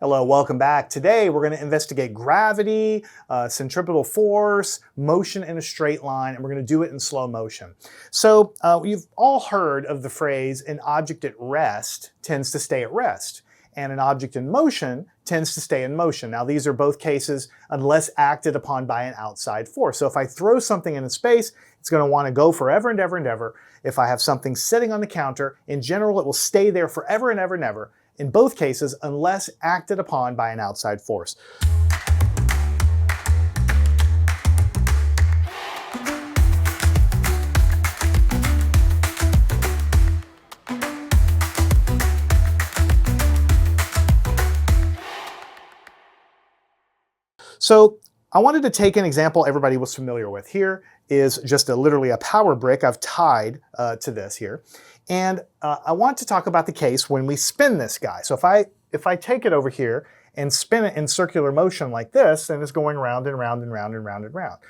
Hello, welcome back. Today we're going to investigate gravity, centripetal force, motion in a straight line, and we're going to do it in slow motion. So you've all heard of the phrase, an object at rest tends to stay at rest, and an object in motion tends to stay in motion. Now these are both cases unless acted upon by an outside force. So if I throw something into space, it's going to want to go forever and ever and ever. If I have something sitting on the counter, in general it will stay there forever and ever and ever. In both cases, unless acted upon by an outside force. So I wanted to take an example everybody was familiar with. Here is just literally a power brick I've tied to this here. And I want to talk about the case when we spin this guy. So if I take it over here and spin it in circular motion like this, then it's going round and round and round and round and round.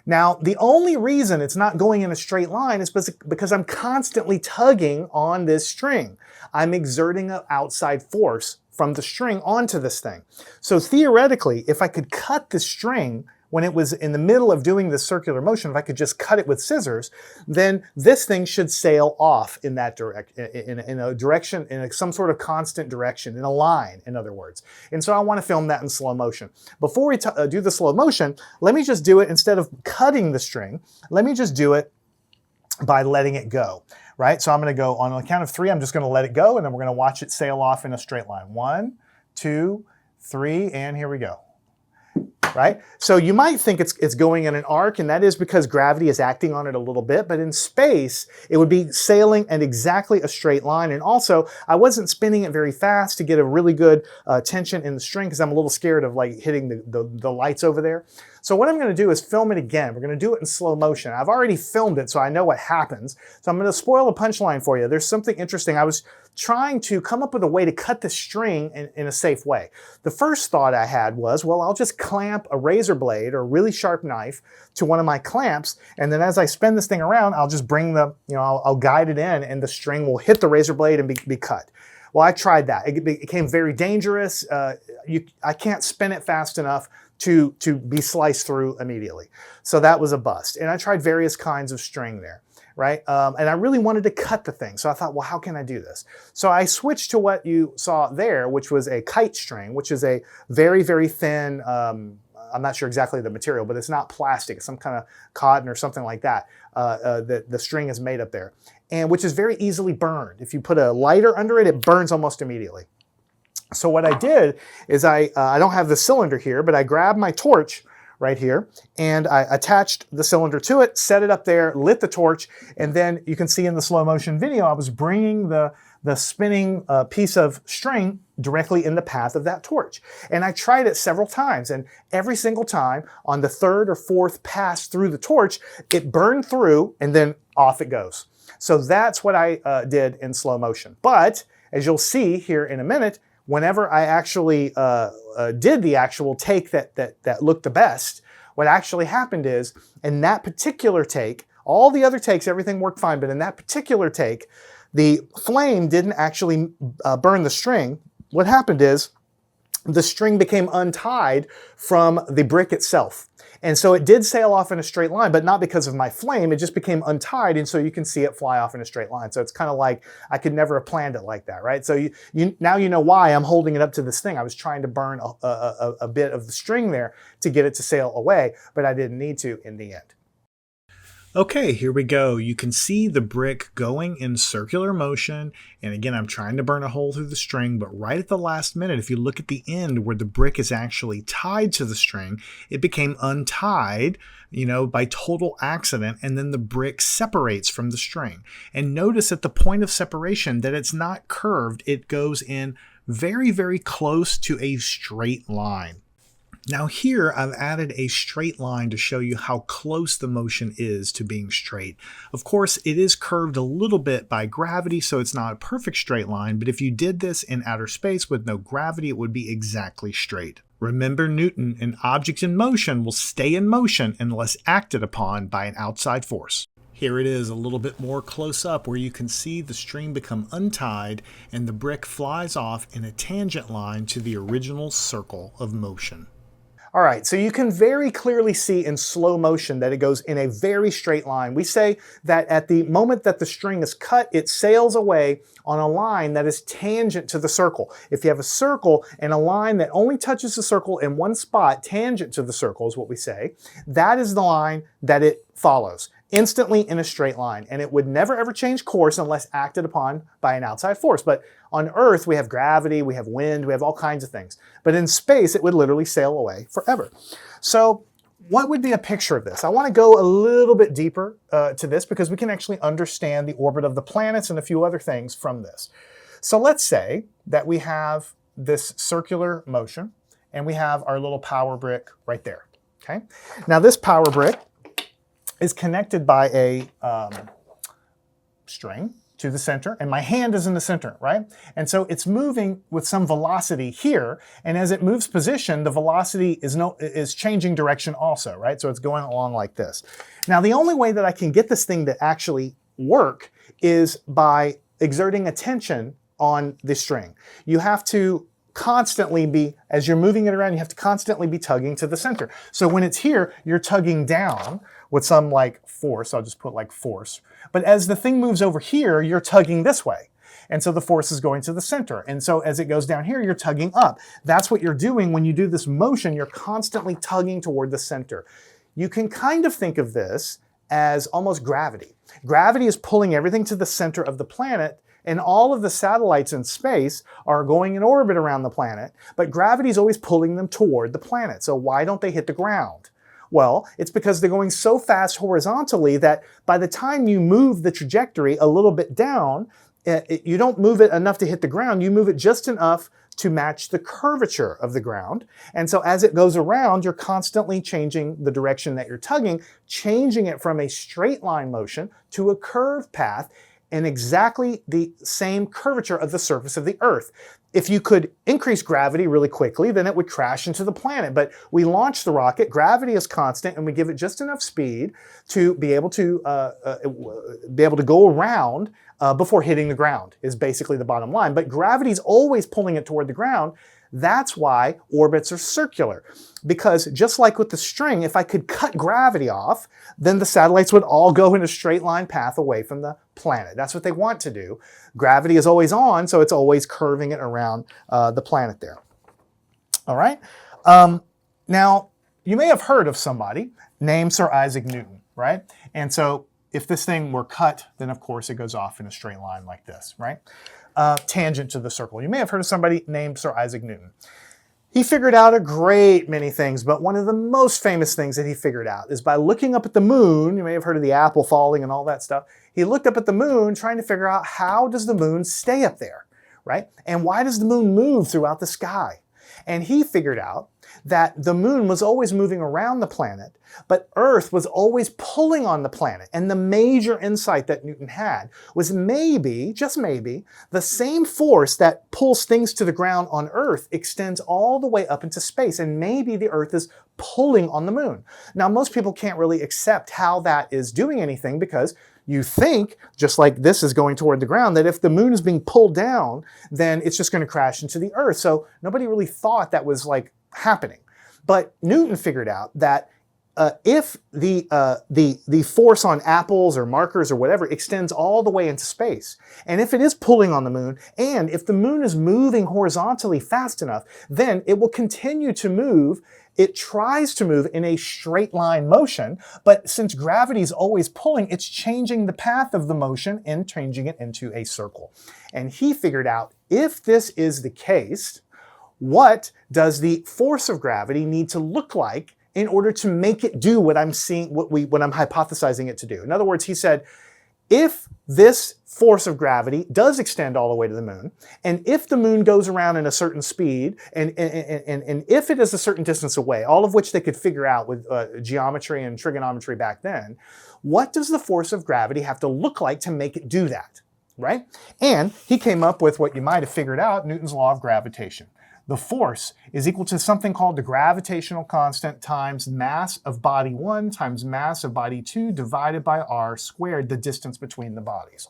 Now, the only reason it's not going in a straight line is because I'm constantly tugging on this string. I'm exerting an outside force from the string onto this thing. So theoretically, if I could cut the string when it was in the middle of doing this circular motion, if I could just cut it with scissors, then this thing should sail off in that in a direction, in some sort of constant direction, in a line, in other words. And so I want to film that in slow motion. Before we do the slow motion, let me just do it, instead of cutting the string, let me just do it by letting it go, right? So I'm going to go on the count of 3, I'm just going to let it go, and then we're going to watch it sail off in a straight line. 1, 2, 3, and here we go. Right? So you might think it's going in an arc, and that is because gravity is acting on it a little bit, but in space, it would be sailing at exactly a straight line. And also, I wasn't spinning it very fast to get a really good tension in the string because I'm a little scared of like hitting the lights over there. So what I'm going to do is film it again. We're going to do it in slow motion. I've already filmed it, so I know what happens. So I'm going to spoil a punchline for you. There's something interesting. I was trying to come up with a way to cut the string in a safe way. The first thought I had was, well, I'll just clamp a razor blade or a really sharp knife to one of my clamps, and then as I spin this thing around, I'll just bring I'll guide it in, and the string will hit the razor blade and be cut. Well, I tried that. It became very dangerous. I can't spin it fast enough to be sliced through immediately. So that was a bust. And I tried various kinds of string there, right? And I really wanted to cut the thing. So I thought, well, how can I do this? So I switched to what you saw there, which was a kite string, which is a very, very thin, I'm not sure exactly the material, but it's not plastic. It's some kind of cotton or something like that. The string is made up there, and which is very easily burned. If you put a lighter under it, it burns almost immediately. So what I did is I don't have the cylinder here, but I grabbed my torch right here and I attached the cylinder to it, set it up there, lit the torch, and then you can see in the slow motion video, I was bringing the spinning piece of string directly in the path of that torch. And I tried it several times, and every single time on the 3rd or 4th pass through the torch, it burned through and then off it goes. So that's what I did in slow motion. But as you'll see here in a minute, whenever I actually did the actual take that looked the best, what actually happened is, in that particular take, all the other takes, everything worked fine, but in that particular take, the flame didn't actually burn the string. What happened is, the string became untied from the brick itself. And so it did sail off in a straight line, but not because of my flame, it just became untied, and so you can see it fly off in a straight line. So it's kind of like, I could never have planned it like that, right? So now you know why I'm holding it up to this thing. I was trying to burn a bit of the string there to get it to sail away, but I didn't need to in the end. Okay, here we go. You can see the brick going in circular motion. And again, I'm trying to burn a hole through the string, but right at the last minute, if you look at the end where the brick is actually tied to the string, it became untied, by total accident, and then the brick separates from the string. And notice at the point of separation that it's not curved, it goes in very, very close to a straight line. Now here I've added a straight line to show you how close the motion is to being straight. Of course, it is curved a little bit by gravity, so it's not a perfect straight line, but if you did this in outer space with no gravity, it would be exactly straight. Remember Newton, an object in motion will stay in motion unless acted upon by an outside force. Here it is a little bit more close up where you can see the string become untied and the brick flies off in a tangent line to the original circle of motion. All right, so you can very clearly see in slow motion that it goes in a very straight line. We say that at the moment that the string is cut, it sails away on a line that is tangent to the circle. If you have a circle and a line that only touches the circle in one spot, tangent to the circle is what we say, that is the line that it follows, instantly in a straight line. And it would never ever change course unless acted upon by an outside force. But on Earth, we have gravity, we have wind, we have all kinds of things. But in space, it would literally sail away forever. So what would be a picture of this? I want to go a little bit deeper to this because we can actually understand the orbit of the planets and a few other things from this. So let's say that we have this circular motion and we have our little power brick right there. Okay. Now this power brick is connected by a string to the center, and my hand is in the center, right? And so it's moving with some velocity here, and as it moves position, the velocity is changing direction also, right? So it's going along like this. Now, the only way that I can get this thing to actually work is by exerting a tension on the string. You have to constantly be, as you're moving it around, you have to constantly be tugging to the center. So when it's here, you're tugging down with some like force. I'll just put like force. But as the thing moves over here, you're tugging this way. And so the force is going to the center. And so as it goes down here, you're tugging up. That's what you're doing when you do this motion. You're constantly tugging toward the center. You can kind of think of this as almost gravity. Gravity is pulling everything to the center of the planet, and all of the satellites in space are going in orbit around the planet, but gravity is always pulling them toward the planet. So why don't they hit the ground? Well, it's because they're going so fast horizontally that by the time you move the trajectory a little bit down, you don't move it enough to hit the ground, you move it just enough to match the curvature of the ground. And so as it goes around, you're constantly changing the direction that you're tugging, changing it from a straight line motion to a curved path in exactly the same curvature of the surface of the Earth. If you could increase gravity really quickly, then it would crash into the planet. But we launch the rocket, gravity is constant, and we give it just enough speed to be able to go around before hitting the ground, is basically the bottom line. But gravity is always pulling it toward the ground. That's why orbits are circular. Because just like with the string, if I could cut gravity off, then the satellites would all go in a straight line path away from the planet. That's what they want to do. Gravity is always on, so it's always curving it around the planet there. All right. Now, you may have heard of somebody named Sir Isaac Newton, right? And so if this thing were cut, then of course it goes off in a straight line like this, right? Tangent to the circle. You may have heard of somebody named Sir Isaac Newton. He figured out a great many things, but one of the most famous things that he figured out is by looking up at the moon. You may have heard of the apple falling and all that stuff. He looked up at the moon trying to figure out, how does the moon stay up there, right? And why does the moon move throughout the sky? And he figured out that the moon was always moving around the planet, but Earth was always pulling on the planet. And the major insight that Newton had was maybe, just maybe, the same force that pulls things to the ground on Earth extends all the way up into space. And maybe the Earth is pulling on the moon. Now, most people can't really accept how that is doing anything, because you think, just like this is going toward the ground, that if the moon is being pulled down, then it's just going to crash into the Earth. So nobody really thought that was like happening. But Newton figured out that if the force on apples or markers or whatever extends all the way into space, and if it is pulling on the moon, and if the moon is moving horizontally fast enough, then it will continue to move. It tries to move in a straight line motion, but since gravity is always pulling, it's changing the path of the motion and changing it into a circle. And he figured out, if this is the case, what does the force of gravity need to look like in order to make it do what I'm seeing, what I'm hypothesizing it to do? In other words, he said, if this force of gravity does extend all the way to the moon, and if the moon goes around in a certain speed, and if it is a certain distance away, all of which they could figure out with geometry and trigonometry back then, what does the force of gravity have to look like to make it do that, right? And he came up with what you might have figured out, Newton's law of gravitation. the force is equal to something called the gravitational constant times mass of body 1 times mass of body 2 divided by r squared, the distance between the bodies.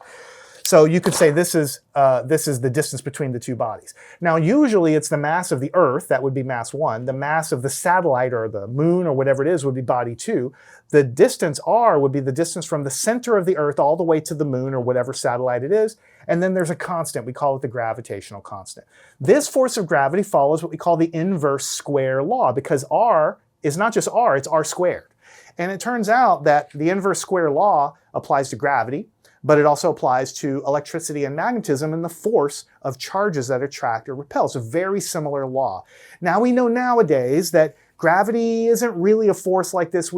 So you could say this is the distance between the two bodies. Now, usually it's the mass of the Earth, that would be mass 1. The mass of the satellite or the moon or whatever it is would be body 2. The distance r would be the distance from the center of the Earth all the way to the moon or whatever satellite it is. And then there's a constant. We call it the gravitational constant. This force of gravity follows what we call the inverse square law, because r is not just r, it's r squared. And it turns out that the inverse square law applies to gravity, but it also applies to electricity and magnetism and the force of charges that attract or repel. It's a very similar law. Now we know nowadays that gravity isn't really a force like this.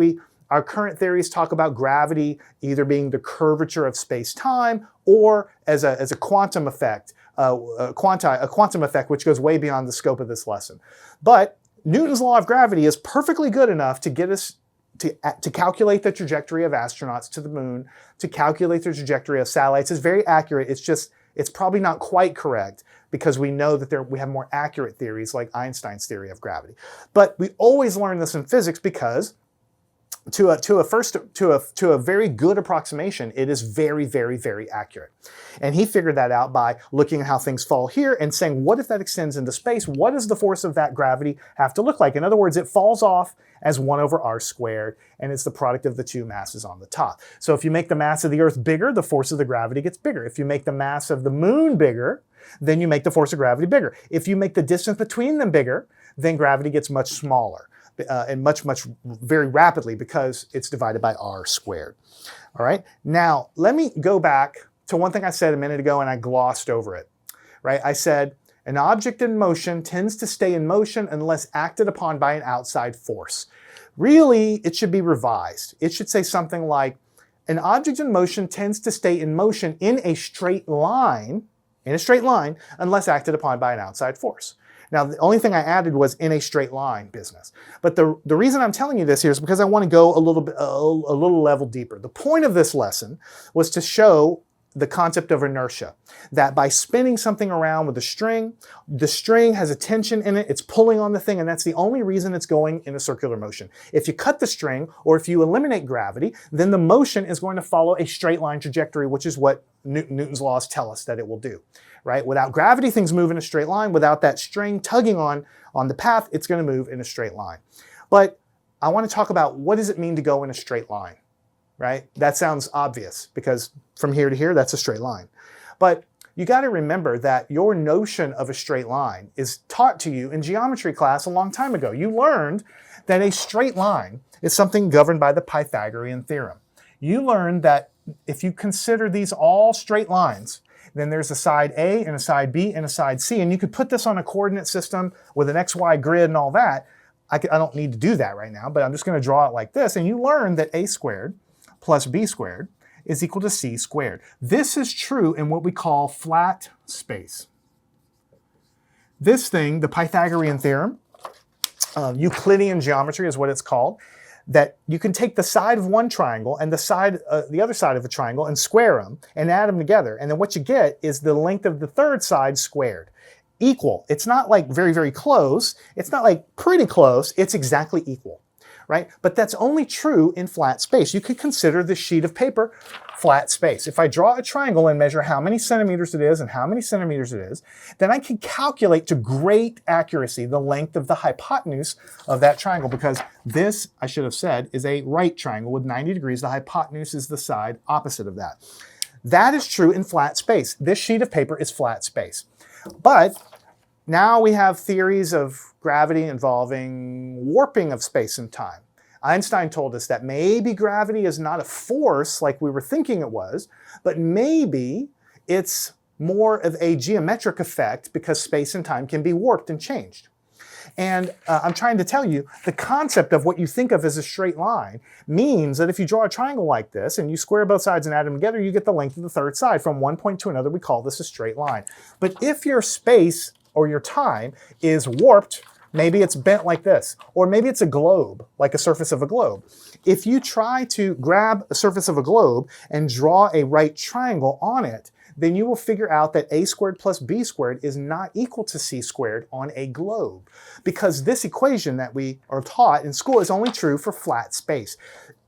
Our current theories talk about gravity either being the curvature of space-time or as a quantum effect, a quantum effect which goes way beyond the scope of this lesson. But Newton's law of gravity is perfectly good enough to get us to calculate the trajectory of astronauts to the moon, to calculate the trajectory of satellites. It's very accurate. It's probably not quite correct because we know that we have more accurate theories like Einstein's theory of gravity. But we always learn this in physics because to a very good approximation, it is very, very, very accurate. And he figured that out by looking at how things fall here and saying, what if that extends into space? What does the force of that gravity have to look like? In other words, it falls off as 1 over r squared, and it's the product of the two masses on the top. So if you make the mass of the Earth bigger, the force of the gravity gets bigger. If you make the mass of the moon bigger, then you make the force of gravity bigger. If you make the distance between them bigger, then gravity gets much smaller. And much very rapidly because it's divided by r squared. All right. Now, let me go back to one thing I said a minute ago and I glossed over it. Right? I said an object in motion tends to stay in motion unless acted upon by an outside force. Really, it should be revised. It should say something like an object in motion tends to stay in motion in a straight line, unless acted upon by an outside force. Now, the only thing I added was in a straight line business. But the reason I'm telling you this here is because I want to go a little level deeper. The point of this lesson was to show the concept of inertia, that by spinning something around with the string has a tension in it, it's pulling on the thing, and that's the only reason it's going in a circular motion. If you cut the string, or if you eliminate gravity, then the motion is going to follow a straight line trajectory, which is what Newton's laws tell us that it will do. Right? Without gravity, things move in a straight line. Without that string tugging on the path, it's going to move in a straight line. But I want to talk about what does it mean to go in a straight line, right? That sounds obvious because from here to here, that's a straight line. But you got to remember that your notion of a straight line is taught to you in geometry class a long time ago. You learned that a straight line is something governed by the Pythagorean theorem. You learned that if you consider these all straight lines, then there's a side A and a side B and a side C. And you could put this on a coordinate system with an XY grid and all that. I don't need to do that right now, but I'm just going to draw it like this. And you learn that A squared plus B squared is equal to C squared. This is true in what we call flat space. This thing, the Pythagorean theorem, Euclidean geometry is what it's called, that you can take the side of one triangle and the other side of a triangle and square them and add them together. And then what you get is the length of the third side squared. Equal. It's not like very, very close. It's not like pretty close. It's exactly equal. Right? But that's only true in flat space. You could consider this sheet of paper flat space. If I draw a triangle and measure how many centimeters it is and how many centimeters it is, then I can calculate to great accuracy the length of the hypotenuse of that triangle, because this, I should have said, is a right triangle with 90 degrees. The hypotenuse is the side opposite of that. That is true in flat space. This sheet of paper is flat space. But now we have theories of gravity involving warping of space and time. Einstein told us that maybe gravity is not a force like we were thinking it was, but maybe it's more of a geometric effect because space and time can be warped and changed. And I'm trying to tell you, the concept of what you think of as a straight line means that if you draw a triangle like this and you square both sides and add them together, you get the length of the third side. From one point to another, we call this a straight line. But if your space or your time is warped, maybe it's bent like this, or maybe it's a globe, like a surface of a globe. If you try to grab a surface of a globe and draw a right triangle on it, then you will figure out that a squared plus b squared is not equal to c squared on a globe. Because this equation that we are taught in school is only true for flat space.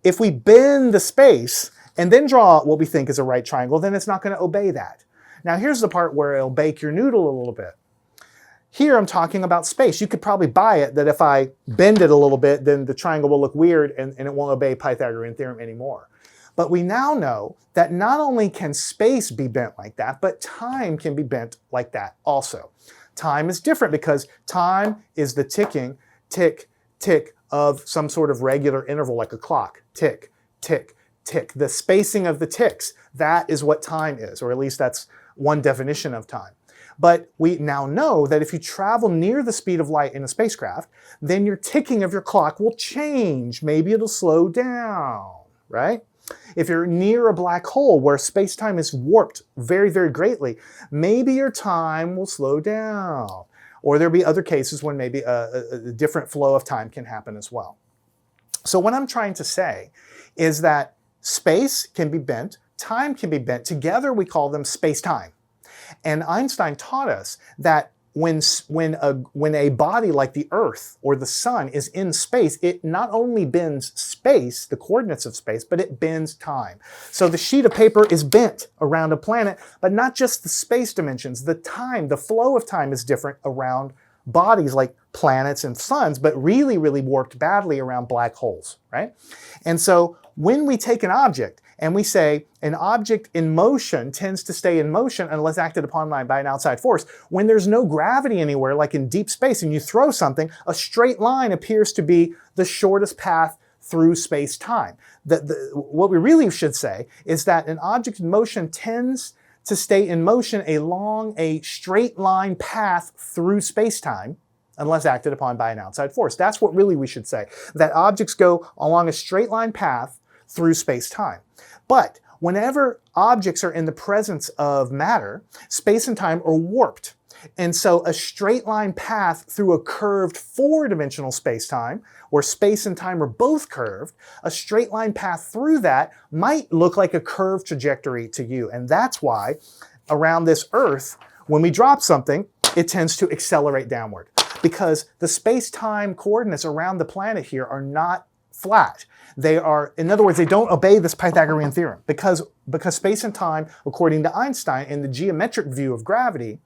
If we bend the space and then draw what we think is a right triangle, then it's not going to obey that. Now here's the part where it'll bake your noodle a little bit. Here I'm talking about space. You could probably buy it that if I bend it a little bit, then the triangle will look weird and it won't obey Pythagorean theorem anymore. But we now know that not only can space be bent like that, but time can be bent like that also. Time is different because time is the ticking, tick, tick of some sort of regular interval like a clock. Tick, tick, tick. The spacing of the ticks, that is what time is, or at least that's one definition of time. But we now know that if you travel near the speed of light in a spacecraft, then your ticking of your clock will change. Maybe it'll slow down, right? If you're near a black hole where space-time is warped very, very greatly, maybe your time will slow down. Or there'll be other cases when maybe a different flow of time can happen as well. So what I'm trying to say is that space can be bent, time can be bent. Together we call them space-time. And Einstein taught us that when a body like the Earth or the Sun is in space, it not only bends space, the coordinates of space, but it bends time. So the sheet of paper is bent around a planet, but not just the space dimensions. The time, the flow of time is different around bodies like planets and suns, but really, really warped badly around black holes, right? And so when we take an object and we say an object in motion tends to stay in motion unless acted upon by an outside force, when there's no gravity anywhere, like in deep space, and you throw something, a straight line appears to be the shortest path through space-time. What we really should say is that an object in motion tends to stay in motion along a straight line path through space-time unless acted upon by an outside force. That's what really we should say, that objects go along a straight line path through space-time. But whenever objects are in the presence of matter, space and time are warped. And so a straight line path through a curved four-dimensional space-time, where space and time are both curved, a straight line path through that might look like a curved trajectory to you. And that's why around this Earth, when we drop something, it tends to accelerate downward. Because the space-time coordinates around the planet here are not flat. They are, in other words, they don't obey this Pythagorean theorem. Because space and time, according to Einstein, in the geometric view of gravity,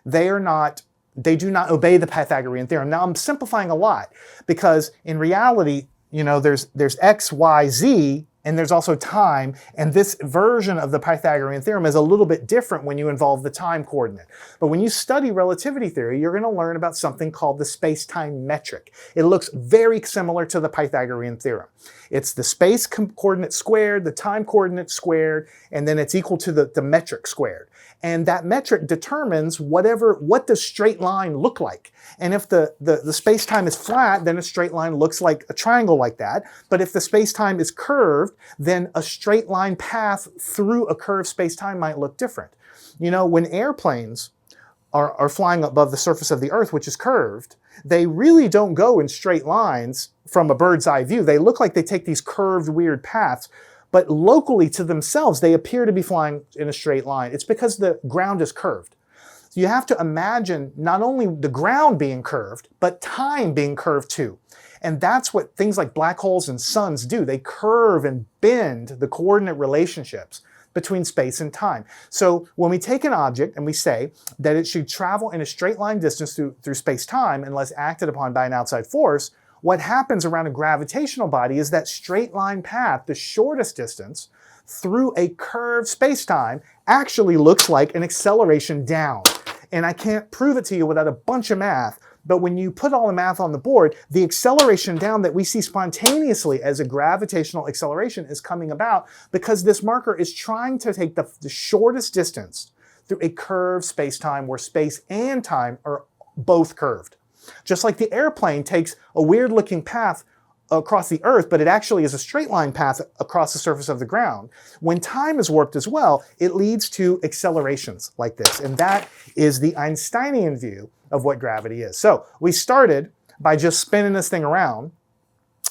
they do not obey the Pythagorean theorem. Now I'm simplifying a lot because in reality, you know, there's x, y, z, and there's also time, and this version of the Pythagorean theorem is a little bit different when you involve the time coordinate. But when you study relativity theory, you're going to learn about something called the SpaceTime Metric. It looks very similar to the Pythagorean theorem. It's the space coordinate squared, the time coordinate squared, and then it's equal to the metric squared. And that metric determines what does straight line look like. And if the space-time is flat, then a straight line looks like a triangle like that. But if the space-time is curved, then a straight line path through a curved space-time might look different. You know, when airplanes are flying above the surface of the Earth, which is curved, they really don't go in straight lines from a bird's eye view. They look like they take these curved, weird paths. But locally to themselves, they appear to be flying in a straight line. It's because the ground is curved. So you have to imagine not only the ground being curved, but time being curved too. And that's what things like black holes and suns do. They curve and bend the coordinate relationships between space and time. So when we take an object and we say that it should travel in a straight line distance through space-time unless acted upon by an outside force, what happens around a gravitational body is that straight line path, the shortest distance through a curved space-time, actually looks like an acceleration down. And I can't prove it to you without a bunch of math, but when you put all the math on the board, the acceleration down that we see spontaneously as a gravitational acceleration is coming about because this marker is trying to take the shortest distance through a curved space-time where space and time are both curved. Just like the airplane takes a weird-looking path across the Earth, but it actually is a straight line path across the surface of the ground. When time is warped as well, it leads to accelerations like this. And that is the Einsteinian view of what gravity is. So we started by just spinning this thing around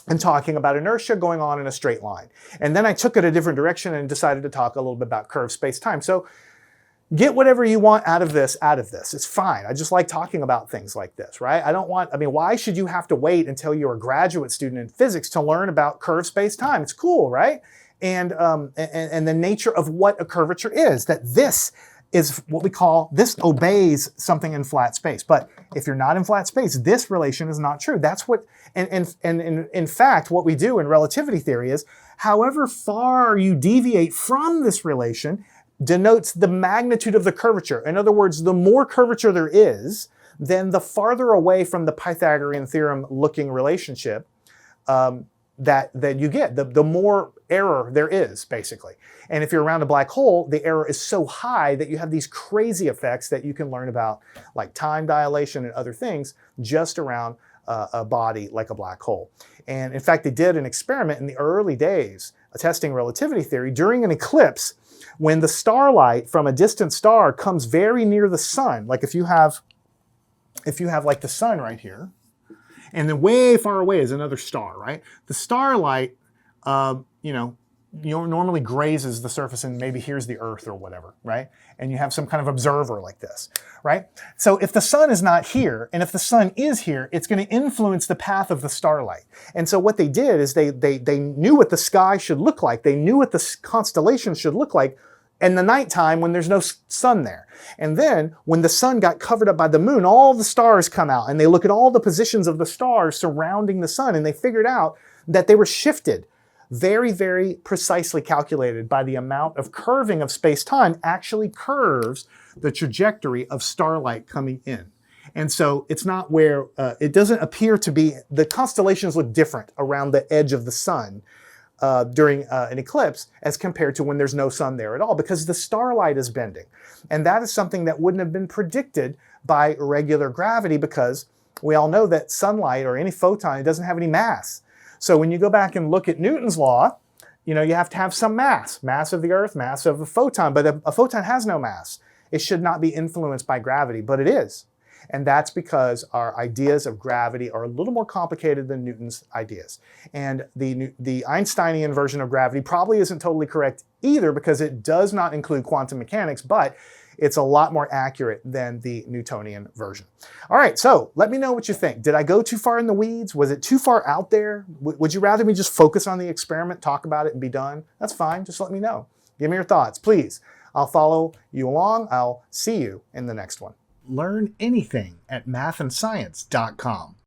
and talking about inertia going on in a straight line. And then I took it a different direction and decided to talk a little bit about curved space-time. So get whatever you want out of this. It's fine. I just like talking about things like this, right? I mean, why should you have to wait until you're a graduate student in physics to learn about curved space-time? It's cool, right? And the nature of what a curvature is, that this is what we call, this obeys something in flat space. But if you're not in flat space, this relation is not true. That's what, and in fact, what we do in relativity theory is, however far you deviate from this relation denotes the magnitude of the curvature. In other words, the more curvature there is, then the farther away from the Pythagorean theorem looking relationship that you get, the more error there is, basically. And if you're around a black hole, the error is so high that you have these crazy effects that you can learn about, like time dilation and other things, just around a body like a black hole. And in fact, they did an experiment in the early days testing relativity theory during an eclipse, when the starlight from a distant star comes very near the sun. Like if you have like the sun right here, and then way far away is another star, right? The starlight, normally grazes the surface, and maybe here's the Earth or whatever, right? And you have some kind of observer like this, right? So if the sun is not here, and if the sun is here, it's going to influence the path of the starlight. And so what they did is they knew what the sky should look like. They knew what the constellations should look like in the nighttime when there's no sun there. And then when the sun got covered up by the moon, all the stars come out, and they look at all the positions of the stars surrounding the sun, and they figured out that they were shifted, very, very precisely calculated by the amount of curving of space-time actually curves the trajectory of starlight coming in. And so it's not where, it doesn't appear to be, the constellations look different around the edge of the sun during an eclipse as compared to when there's no sun there at all, because the starlight is bending. And that is something that wouldn't have been predicted by regular gravity, because we all know that sunlight or any photon, it doesn't have any mass. So when you go back and look at Newton's law, you have to have some mass of the Earth, mass of a photon, but a photon has no mass. It should not be influenced by gravity, but it is. And that's because our ideas of gravity are a little more complicated than Newton's ideas. And the Einsteinian version of gravity probably isn't totally correct either, because it does not include quantum mechanics, but it's a lot more accurate than the Newtonian version. All right, so let me know what you think. Did I go too far in the weeds? Was it too far out there? Would you rather me just focus on the experiment, talk about it, and be done? That's fine, just let me know. Give me your thoughts, please. I'll follow you along. I'll see you in the next one. Learn anything at mathandscience.com.